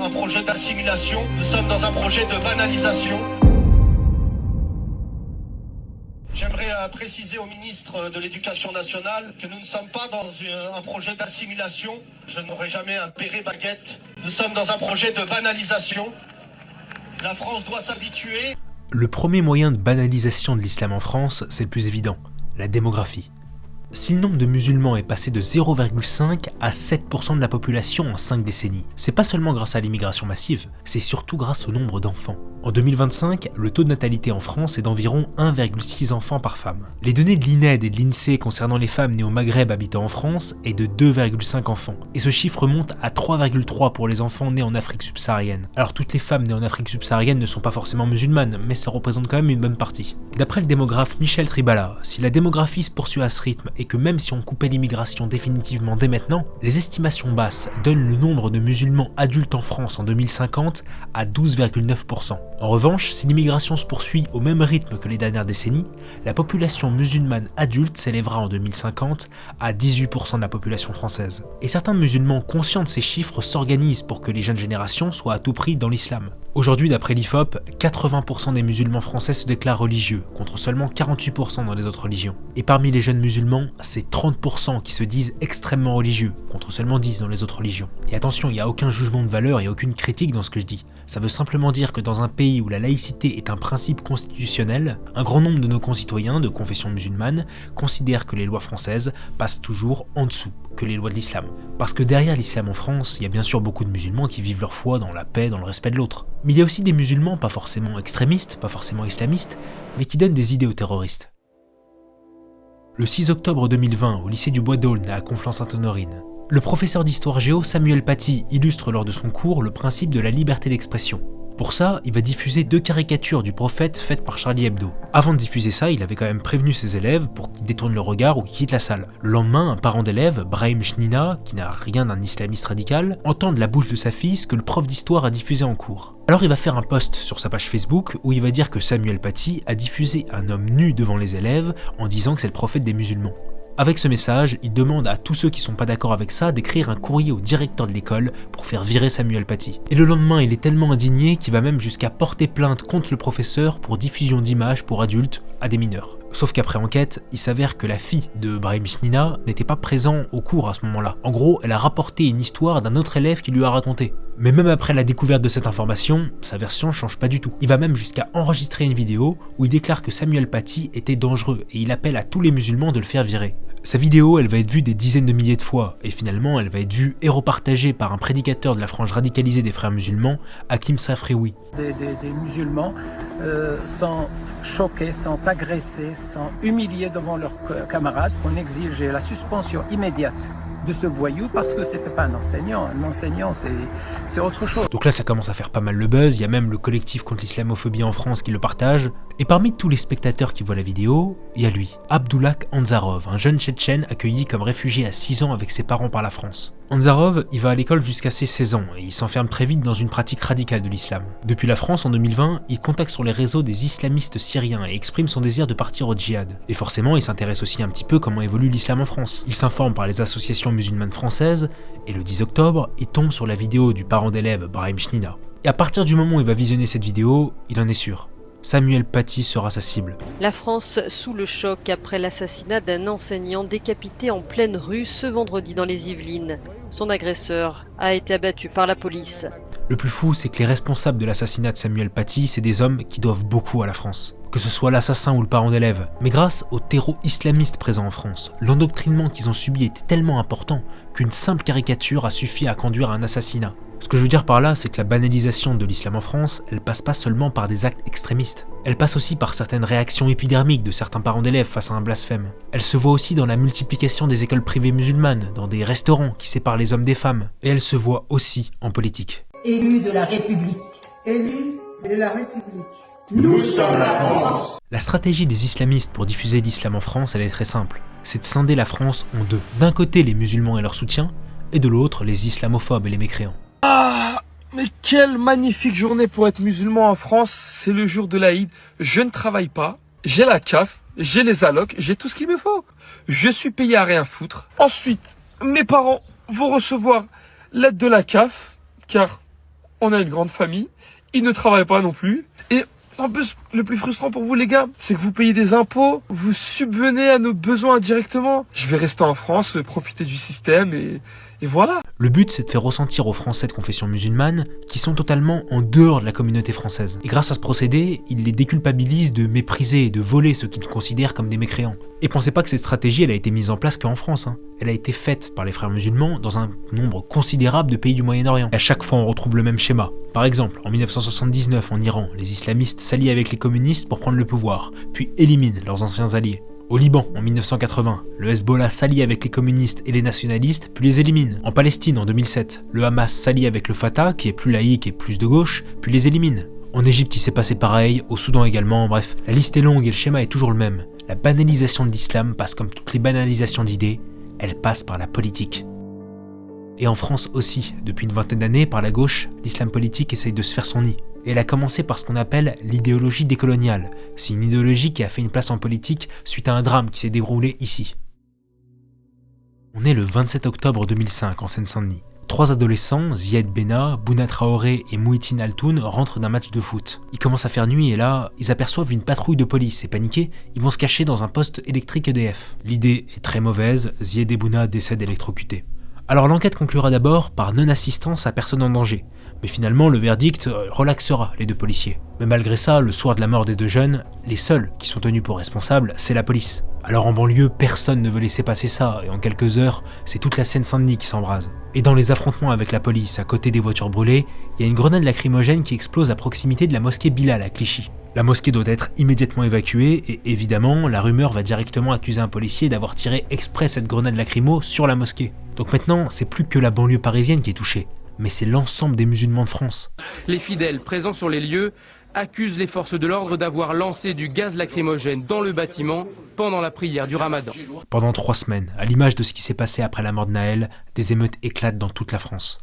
un projet d'assimilation, nous sommes dans un projet de banalisation. J'aimerais préciser au ministre de l'Éducation nationale que nous ne sommes pas dans un projet d'assimilation. Je n'aurai jamais un béret baguette. Nous sommes dans un projet de banalisation. La France doit s'habituer. Le premier moyen de banalisation de l'islam en France, c'est le plus évident, la démographie. Si le nombre de musulmans est passé de 0,5 à 7% de la population en 5 décennies, c'est pas seulement grâce à l'immigration massive, c'est surtout grâce au nombre d'enfants. En 2025, le taux de natalité en France est d'environ 1,6 enfants par femme. Les données de l'INED et de l'INSEE concernant les femmes nées au Maghreb habitant en France est de 2,5 enfants. Et ce chiffre monte à 3,3 pour les enfants nés en Afrique subsaharienne. Alors toutes les femmes nées en Afrique subsaharienne ne sont pas forcément musulmanes, mais ça représente quand même une bonne partie. D'après le démographe Michel Tribala, si la démographie se poursuit à ce rythme et que même si on coupait l'immigration définitivement dès maintenant, les estimations basses donnent le nombre de musulmans adultes en France en 2050 à 12,9%. En revanche, si l'immigration se poursuit au même rythme que les dernières décennies, la population musulmane adulte s'élèvera en 2050 à 18% de la population française. Et certains musulmans conscients de ces chiffres s'organisent pour que les jeunes générations soient à tout prix dans l'islam. Aujourd'hui, d'après l'IFOP, 80% des musulmans français se déclarent religieux, contre seulement 48% dans les autres religions. Et parmi les jeunes musulmans, c'est 30% qui se disent extrêmement religieux, contre seulement 10% dans les autres religions. Et attention, il n'y a aucun jugement de valeur et aucune critique dans ce que je dis. Ça veut simplement dire que dans un pays où la laïcité est un principe constitutionnel, un grand nombre de nos concitoyens de confession musulmane considèrent que les lois françaises passent toujours en dessous que les lois de l'islam. Parce que derrière l'islam en France, il y a bien sûr beaucoup de musulmans qui vivent leur foi dans la paix, dans le respect de l'autre. Mais il y a aussi des musulmans pas forcément extrémistes, pas forcément islamistes, mais qui donnent des idées aux terroristes. Le 6 octobre 2020, au lycée du Bois d'Aulne à Conflans-Sainte-Honorine, le professeur d'histoire géo Samuel Paty illustre lors de son cours le principe de la liberté d'expression. Pour ça, il va diffuser 2 caricatures du prophète faites par Charlie Hebdo. Avant de diffuser ça, il avait quand même prévenu ses élèves pour qu'ils détournent le regard ou qu'ils quittent la salle. Le lendemain, un parent d'élève, Brahim Chnina, qui n'a rien d'un islamiste radical, entend de la bouche de sa fille ce que le prof d'histoire a diffusé en cours. Alors il va faire un post sur sa page Facebook où il va dire que Samuel Paty a diffusé un homme nu devant les élèves en disant que c'est le prophète des musulmans. Avec ce message, il demande à tous ceux qui sont pas d'accord avec ça d'écrire un courrier au directeur de l'école pour faire virer Samuel Paty. Et le lendemain, il est tellement indigné qu'il va même jusqu'à porter plainte contre le professeur pour diffusion d'images pour adultes à des mineurs. Sauf qu'après enquête, il s'avère que la fille de Brahim Chnina n'était pas présente au cours à ce moment-là. En gros, elle a rapporté une histoire d'un autre élève qui lui a raconté. Mais même après la découverte de cette information, sa version change pas du tout. Il va même jusqu'à enregistrer une vidéo où il déclare que Samuel Paty était dangereux et il appelle à tous les musulmans de le faire virer. Sa vidéo, elle va être vue des dizaines de milliers de fois, et finalement, elle va être vue et repartagée par un prédicateur de la frange radicalisée des frères musulmans, Hakim Safrioui. Des musulmans sont choqués, sont agressés, sont humiliés devant leurs camarades, qu'on exige la suspension immédiate de ce voyou parce que c'était pas un enseignant. Un enseignant, c'est autre chose. Donc là, ça commence à faire pas mal le buzz. Il y a même le collectif contre l'islamophobie en France qui le partage. Et parmi tous les spectateurs qui voient la vidéo, il y a lui, Abdullah Anzarov, un jeune Tchétchène accueilli comme réfugié à 6 ans avec ses parents par la France. Anzarov, il va à l'école jusqu'à ses 16 ans et il s'enferme très vite dans une pratique radicale de l'islam. Depuis la France, en 2020, il contacte sur les réseaux des islamistes syriens et exprime son désir de partir au djihad. Et forcément, il s'intéresse aussi un petit peu comment évolue l'islam en France. Il s'informe par les associations musulmanes françaises et le 10 octobre, il tombe sur la vidéo du parent d'élève Brahim Chnina. Et à partir du moment où il va visionner cette vidéo, il en est sûr. Samuel Paty sera sa cible. La France sous le choc après l'assassinat d'un enseignant décapité en pleine rue ce vendredi dans les Yvelines. Son agresseur a été abattu par la police. Le plus fou, c'est que les responsables de l'assassinat de Samuel Paty, c'est des hommes qui doivent beaucoup à la France. Que ce soit l'assassin ou le parent d'élève. Mais grâce aux terreaux islamistes présents en France, l'endoctrinement qu'ils ont subi était tellement important qu'une simple caricature a suffi à conduire à un assassinat. Ce que je veux dire par là, c'est que la banalisation de l'islam en France, elle passe pas seulement par des actes extrémistes. Elle passe aussi par certaines réactions épidermiques de certains parents d'élèves face à un blasphème. Elle se voit aussi dans la multiplication des écoles privées musulmanes, dans des restaurants qui séparent les hommes des femmes. Et elle se voit aussi en politique. Élus de la République. Élus de la République. Nous sommes la France. La stratégie des islamistes pour diffuser l'islam en France, elle est très simple. C'est de scinder la France en deux. D'un côté les musulmans et leur soutien, et de l'autre les islamophobes et les mécréants. Ah, mais quelle magnifique journée pour être musulman en France, c'est le jour de l'Aïd. Je ne travaille pas, j'ai la CAF, j'ai les allocs, j'ai tout ce qu'il me faut. Je suis payé à rien foutre. Ensuite, mes parents vont recevoir l'aide de la CAF, car on a une grande famille, ils ne travaillent pas non plus. Et en plus, le plus frustrant pour vous les gars, c'est que vous payez des impôts, vous subvenez à nos besoins directement. Je vais rester en France, profiter du système et voilà. Le but, c'est de faire ressentir aux Français de confession musulmane qui sont totalement en dehors de la communauté française. Et grâce à ce procédé, il les déculpabilise de mépriser et de voler ceux qu'ils considèrent comme des mécréants. Et pensez pas que cette stratégie, elle a été mise en place qu'en France. Elle a été faite par les frères musulmans dans un nombre considérable de pays du Moyen-Orient. À chaque fois, on retrouve le même schéma. Par exemple, en 1979, en Iran, les islamistes s'allient avec les communistes pour prendre le pouvoir, puis éliminent leurs anciens alliés. Au Liban, en 1980, le Hezbollah s'allie avec les communistes et les nationalistes, puis les élimine. En Palestine, en 2007, le Hamas s'allie avec le Fatah, qui est plus laïque et plus de gauche, puis les élimine. En Égypte, il s'est passé pareil, au Soudan également, bref, la liste est longue et le schéma est toujours le même. La banalisation de l'islam passe comme toutes les banalisations d'idées, elle passe par la politique. Et en France aussi, depuis une vingtaine d'années, par la gauche, l'islam politique essaye de se faire son nid. Et elle a commencé par ce qu'on appelle l'idéologie décoloniale. C'est une idéologie qui a fait une place en politique suite à un drame qui s'est déroulé ici. On est le 27 octobre 2005 en Seine-Saint-Denis. 3 adolescents, Zied Benna, Bouna Traoré et Mouhitine Altoun, rentrent d'un match de foot. Il commence à faire nuit et là, ils aperçoivent une patrouille de police et paniqués, ils vont se cacher dans un poste électrique EDF. L'idée est très mauvaise, Zied et Bouna décèdent électrocutés. Alors l'enquête conclura d'abord par non-assistance à personne en danger. Mais finalement, le verdict relaxera les 2 policiers. Mais malgré ça, le soir de la mort des 2 jeunes, les seuls qui sont tenus pour responsables, c'est la police. Alors en banlieue, personne ne veut laisser passer ça, et en quelques heures, c'est toute la Seine-Saint-Denis qui s'embrase. Et dans les affrontements avec la police, à côté des voitures brûlées, il y a une grenade lacrymogène qui explose à proximité de la mosquée Bilal à Clichy. La mosquée doit être immédiatement évacuée, et évidemment, la rumeur va directement accuser un policier d'avoir tiré exprès cette grenade lacrymo sur la mosquée. Donc maintenant, c'est plus que la banlieue parisienne qui est touchée, mais c'est l'ensemble des musulmans de France. Les fidèles présents sur les lieux accusent les forces de l'ordre d'avoir lancé du gaz lacrymogène dans le bâtiment pendant la prière du Ramadan. Pendant 3 semaines, à l'image de ce qui s'est passé après la mort de Naël, des émeutes éclatent dans toute la France.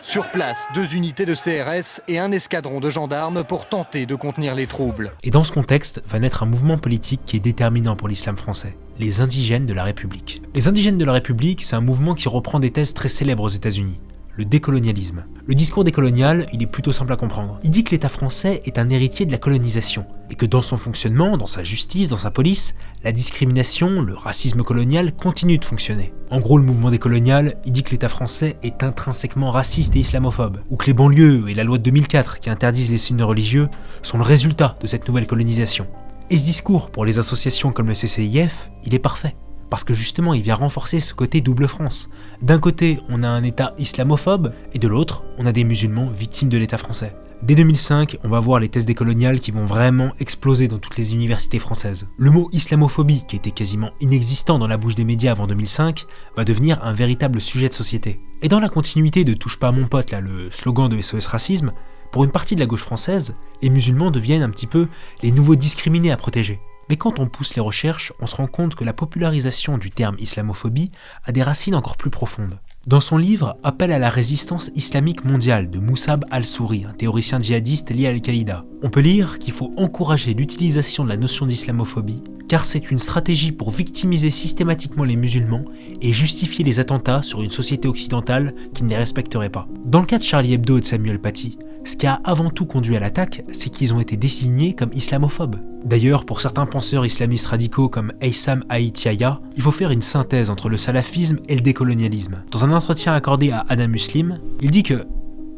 Sur place, 2 unités de CRS et un escadron de gendarmes pour tenter de contenir les troubles. Et dans ce contexte, va naître un mouvement politique qui est déterminant pour l'islam français, les indigènes de la République. Les indigènes de la République, c'est un mouvement qui reprend des thèses très célèbres aux États-Unis. Le décolonialisme. Le discours décolonial, il est plutôt simple à comprendre. Il dit que l'État français est un héritier de la colonisation, et que dans son fonctionnement, dans sa justice, dans sa police, la discrimination, le racisme colonial continue de fonctionner. En gros, le mouvement décolonial, il dit que l'État français est intrinsèquement raciste et islamophobe, ou que les banlieues et la loi de 2004 qui interdisent les signes religieux sont le résultat de cette nouvelle colonisation. Et ce discours, pour les associations comme le CCIF, il est parfait. Parce que justement, il vient renforcer ce côté double France. D'un côté, on a un État islamophobe, et de l'autre, on a des musulmans victimes de l'État français. Dès 2005, on va voir les thèses décoloniales qui vont vraiment exploser dans toutes les universités françaises. Le mot islamophobie, qui était quasiment inexistant dans la bouche des médias avant 2005, va devenir un véritable sujet de société. Et dans la continuité de Touche pas à mon pote, là, le slogan de SOS Racisme, pour une partie de la gauche française, les musulmans deviennent un petit peu les nouveaux discriminés à protéger. Mais quand on pousse les recherches, on se rend compte que la popularisation du terme islamophobie a des racines encore plus profondes. Dans son livre Appel à la résistance islamique mondiale de Moussab al-Souri, un théoricien djihadiste lié à Al-Qaïda, on peut lire qu'il faut encourager l'utilisation de la notion d'islamophobie car c'est une stratégie pour victimiser systématiquement les musulmans et justifier les attentats sur une société occidentale qui ne les respecterait pas. Dans le cas de Charlie Hebdo et de Samuel Paty, ce qui a avant tout conduit à l'attaque, c'est qu'ils ont été désignés comme islamophobes. D'ailleurs, pour certains penseurs islamistes radicaux comme Eyssam Aït-Yahya, il faut faire une synthèse entre le salafisme et le décolonialisme. Dans un entretien accordé à Anna Muslim, il dit que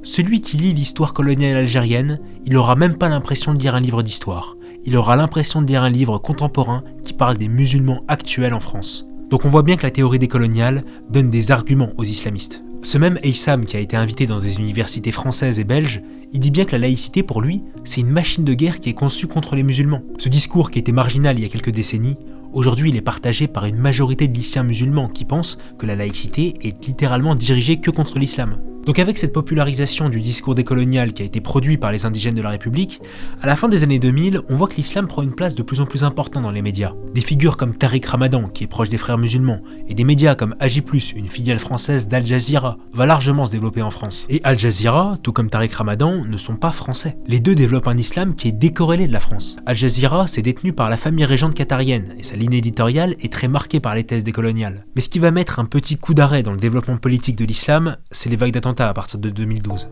celui qui lit l'histoire coloniale algérienne, il n'aura même pas l'impression de lire un livre d'histoire. Il aura l'impression de lire un livre contemporain qui parle des musulmans actuels en France. Donc on voit bien que la théorie décoloniale donne des arguments aux islamistes. Ce même Eyssam, qui a été invité dans des universités françaises et belges, il dit bien que la laïcité, pour lui, c'est une machine de guerre qui est conçue contre les musulmans. Ce discours qui était marginal il y a quelques décennies, aujourd'hui il est partagé par une majorité de lycéens musulmans qui pensent que la laïcité est littéralement dirigée que contre l'islam. Donc avec cette popularisation du discours décolonial qui a été produit par les indigènes de la République, à la fin des années 2000, on voit que l'islam prend une place de plus en plus importante dans les médias. Des figures comme Tariq Ramadan, qui est proche des frères musulmans, et des médias comme AJ+, une filiale française d'Al Jazeera, va largement se développer en France. Et Al Jazeera, tout comme Tariq Ramadan, ne sont pas français. Les deux développent un islam qui est décorrélé de la France. Al Jazeera, c'est détenu par la famille régente qatarienne, et sa ligne éditoriale est très marquée par les thèses décoloniales. Mais ce qui va mettre un petit coup d'arrêt dans le développement politique de l'islam, c'est les vagues d'attentats à partir de 2012.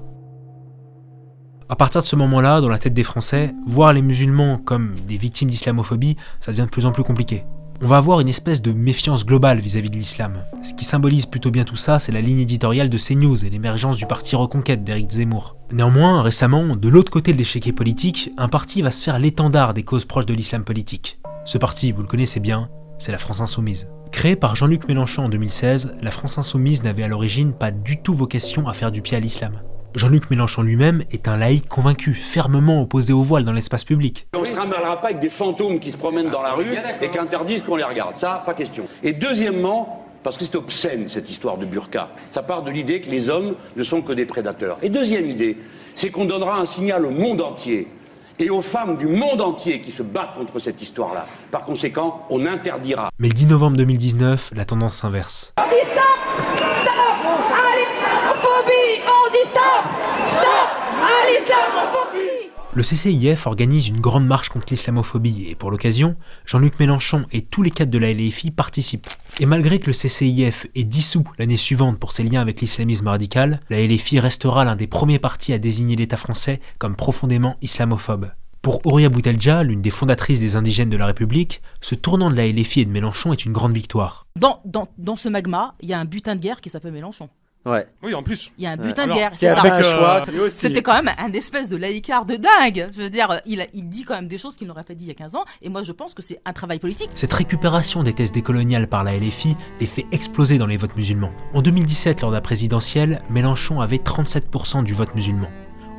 À partir de ce moment-là, dans la tête des Français, voir les musulmans comme des victimes d'islamophobie, ça devient de plus en plus compliqué. On va avoir une espèce de méfiance globale vis-à-vis de l'islam. Ce qui symbolise plutôt bien tout ça, c'est la ligne éditoriale de CNews et l'émergence du parti Reconquête d'Éric Zemmour. Néanmoins, récemment, de l'autre côté de l'échiquier politique, un parti va se faire l'étendard des causes proches de l'islam politique. Ce parti, vous le connaissez bien, c'est la France Insoumise. Créée par Jean-Luc Mélenchon en 2016, la France Insoumise n'avait à l'origine pas du tout vocation à faire du pied à l'islam. Jean-Luc Mélenchon lui-même est un laïc convaincu, fermement opposé au voile dans l'espace public. On ne se trimballera pas avec des fantômes qui se promènent dans la rue et qui interdisent qu'on les regarde. Ça, pas question. Et deuxièmement, parce que c'est obscène cette histoire de burqa, ça part de l'idée que les hommes ne sont que des prédateurs. Et deuxième idée, c'est qu'on donnera un signal au monde entier et aux femmes du monde entier qui se battent contre cette histoire-là. Par conséquent, on interdira. Mais le 10 novembre 2019, la tendance s'inverse. On dit stop! Stop! À l'islamophobie! On dit stop! Stop! À l'islamophobie! Le CCIF organise une grande marche contre l'islamophobie et pour l'occasion, Jean-Luc Mélenchon et tous les cadres de la LFI participent. Et malgré que le CCIF est dissous l'année suivante pour ses liens avec l'islamisme radical, la LFI restera l'un des premiers partis à désigner l'État français comme profondément islamophobe. Pour Houria Boutelja, l'une des fondatrices des Indigènes de la République, ce tournant de la LFI et de Mélenchon est une grande victoire. Dans ce magma, il y a un butin de guerre qui s'appelle Mélenchon. Ouais. Oui, en plus. Il y a un butin de guerre. C'est ça. C'était quand même un espèce de laïcard de dingue. Je veux dire, il dit quand même des choses qu'il n'aurait pas dit il y a 15 ans. Et moi, je pense que c'est un travail politique. Cette récupération des thèses décoloniales par la LFI les fait exploser dans les votes musulmans. En 2017, lors de la présidentielle, Mélenchon avait 37% du vote musulman.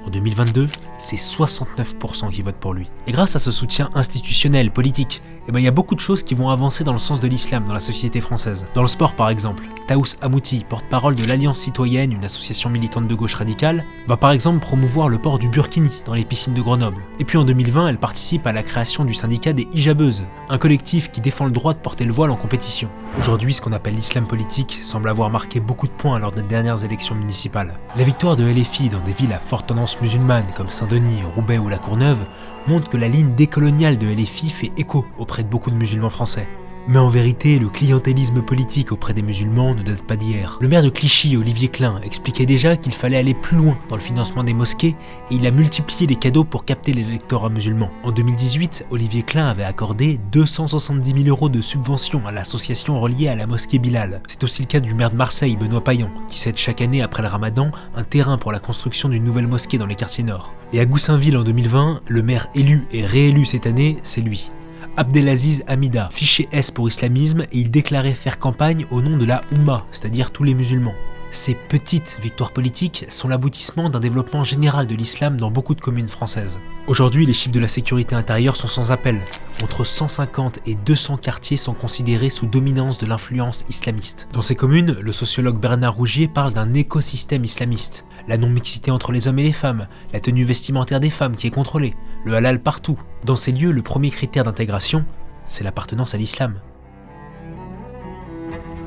En 2022, c'est 69% qui votent pour lui. Et grâce à ce soutien institutionnel, politique, il y a beaucoup de choses qui vont avancer dans le sens de l'islam dans la société française. Dans le sport par exemple, Taous Hamouti, porte-parole de l'Alliance Citoyenne, une association militante de gauche radicale, va par exemple promouvoir le port du burkini dans les piscines de Grenoble. Et puis en 2020, elle participe à la création du syndicat des hijabeuses, un collectif qui défend le droit de porter le voile en compétition. Aujourd'hui, ce qu'on appelle l'islam politique semble avoir marqué beaucoup de points lors des dernières élections municipales. La victoire de LFI dans des villes à forte tendance musulmane comme Saint-Denis, Roubaix ou La Courneuve montre que la ligne décoloniale de LFI fait écho auprès de beaucoup de musulmans français. Mais en vérité, le clientélisme politique auprès des musulmans ne date pas d'hier. Le maire de Clichy, Olivier Klein, expliquait déjà qu'il fallait aller plus loin dans le financement des mosquées et il a multiplié les cadeaux pour capter l'électorat musulman. En 2018, Olivier Klein avait accordé 270 000 € de subventions à l'association reliée à la mosquée Bilal. C'est aussi le cas du maire de Marseille, Benoît Payan, qui cède chaque année après le ramadan un terrain pour la construction d'une nouvelle mosquée dans les quartiers nord. Et à Goussainville en 2020, le maire élu et réélu cette année, c'est lui. Abdelaziz Hamida, fiché S pour islamisme, et il déclarait faire campagne au nom de la Oumma, c'est-à-dire tous les musulmans. Ces petites victoires politiques sont l'aboutissement d'un développement général de l'islam dans beaucoup de communes françaises. Aujourd'hui, les chiffres de la sécurité intérieure sont sans appel. Entre 150 et 200 quartiers sont considérés sous dominance de l'influence islamiste. Dans ces communes, le sociologue Bernard Rougier parle d'un écosystème islamiste. La non-mixité entre les hommes et les femmes, la tenue vestimentaire des femmes qui est contrôlée, le halal partout. Dans ces lieux, le premier critère d'intégration, c'est l'appartenance à l'islam.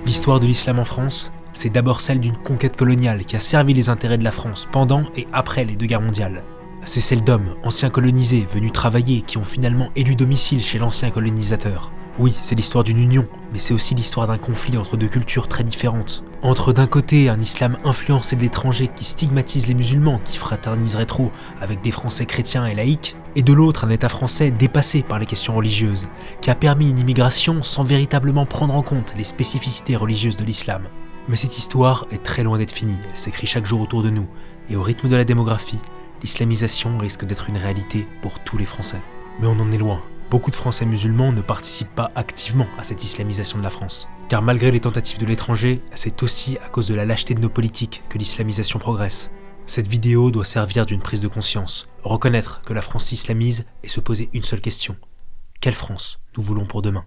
L'histoire de l'islam en France, c'est d'abord celle d'une conquête coloniale qui a servi les intérêts de la France pendant et après les deux guerres mondiales. C'est celle d'hommes, anciens colonisés, venus travailler, qui ont finalement élu domicile chez l'ancien colonisateur. Oui, c'est l'histoire d'une union, mais c'est aussi l'histoire d'un conflit entre deux cultures très différentes. Entre d'un côté un islam influencé de l'étranger qui stigmatise les musulmans, qui fraterniserait trop avec des Français chrétiens et laïcs, et de l'autre un État français dépassé par les questions religieuses, qui a permis une immigration sans véritablement prendre en compte les spécificités religieuses de l'islam. Mais cette histoire est très loin d'être finie, elle s'écrit chaque jour autour de nous, et au rythme de la démographie, l'islamisation risque d'être une réalité pour tous les Français. Mais on en est loin. Beaucoup de Français musulmans ne participent pas activement à cette islamisation de la France. Car malgré les tentatives de l'étranger, c'est aussi à cause de la lâcheté de nos politiques que l'islamisation progresse. Cette vidéo doit servir d'une prise de conscience, reconnaître que la France s'islamise et se poser une seule question. Quelle France nous voulons pour demain ?